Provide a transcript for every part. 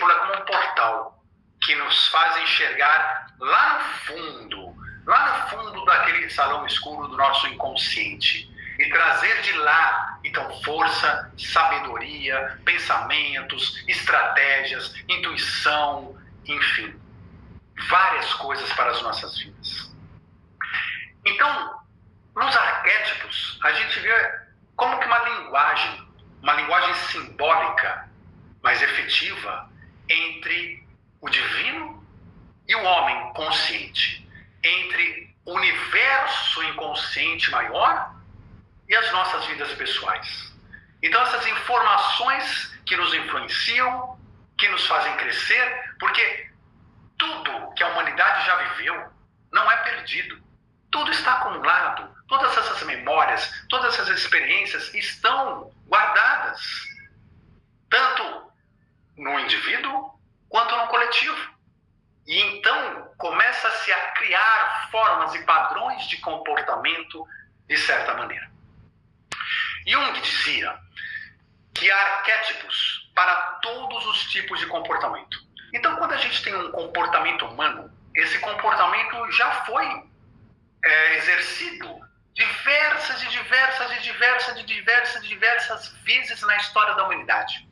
símbolo é como um portal que nos faz enxergar lá no fundo daquele salão escuro do nosso inconsciente. E trazer de lá, então, força, sabedoria, pensamentos, estratégias, intuição, enfim, várias coisas para as nossas vidas. Então, nos arquétipos, a gente vê como que uma linguagem simbólica, mas efetiva, entre o divino e o homem consciente, entre o universo inconsciente maior e as nossas vidas pessoais. Então, essas informações que nos influenciam, que nos fazem crescer, porque tudo que a humanidade já viveu não é perdido. Tudo está acumulado, todas essas memórias, todas essas experiências estão guardadas, tanto no indivíduo quanto no coletivo. E então começa-se a criar formas e padrões de comportamento de certa maneira. Jung dizia que há arquétipos para todos os tipos de comportamento. Então, quando a gente tem um comportamento humano, esse comportamento já foi exercido diversas vezes na história da humanidade.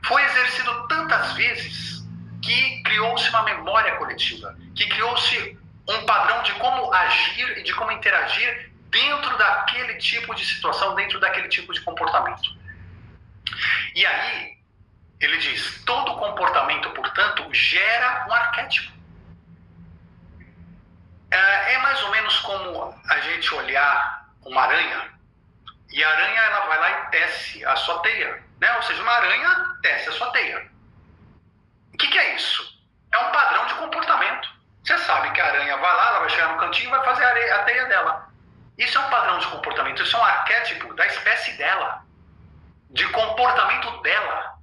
Foi exercido tantas vezes que criou-se uma memória coletiva, que criou-se um padrão de como agir e de como interagir dentro daquele tipo de situação, dentro daquele tipo de comportamento. E aí, ele diz, todo comportamento, portanto, gera um arquétipo. É mais ou menos como a gente olhar uma aranha, e a aranha ela vai lá e tece a sua teia, né? Ou seja, uma aranha tece a sua teia. O que é isso? É um padrão de comportamento. Você sabe que a aranha vai lá, ela vai chegar no cantinho e vai fazer a teia dela. Isso é um padrão de comportamento, isso é um arquétipo da espécie dela, de comportamento dela.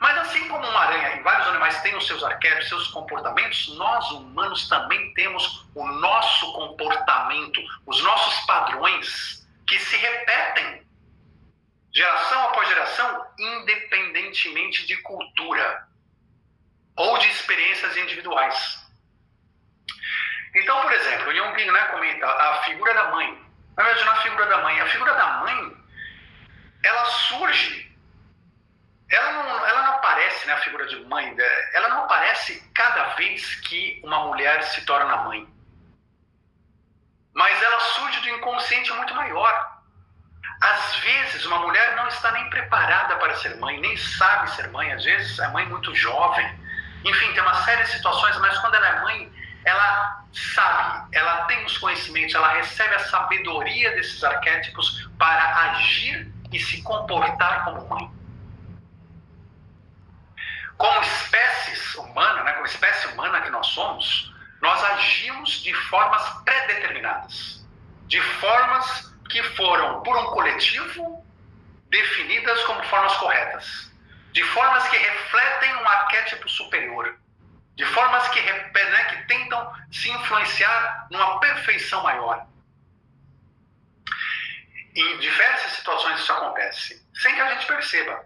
Mas assim como uma aranha e vários animais têm os seus arquétipos, seus comportamentos, nós humanos também temos o nosso comportamento, os nossos padrões que se repetem geração após geração, independentemente de cultura ou de experiências individuais. Então, por exemplo, Jung, comenta a figura da mãe. Vamos imaginar a figura da mãe. A figura da mãe, ela surge, ela não aparece, a figura de mãe, ela não aparece cada vez que uma mulher se torna mãe. Mas ela surge de um inconsciente muito maior. Às vezes, uma mulher não está nem preparada para ser mãe, nem sabe ser mãe. Às vezes, é mãe muito jovem. Enfim, tem uma série de situações, mas quando ela é mãe, ela sabe, ela tem os conhecimentos, ela recebe a sabedoria desses arquétipos para agir e se comportar como mãe. Como espécie humana que nós somos, nós agimos de formas pré-determinadas, de formas que foram, por um coletivo, definidas como formas corretas, de formas que refletem um arquétipo superior, de formas que tentam se influenciar numa perfeição maior. Em diversas situações isso acontece, sem que a gente perceba.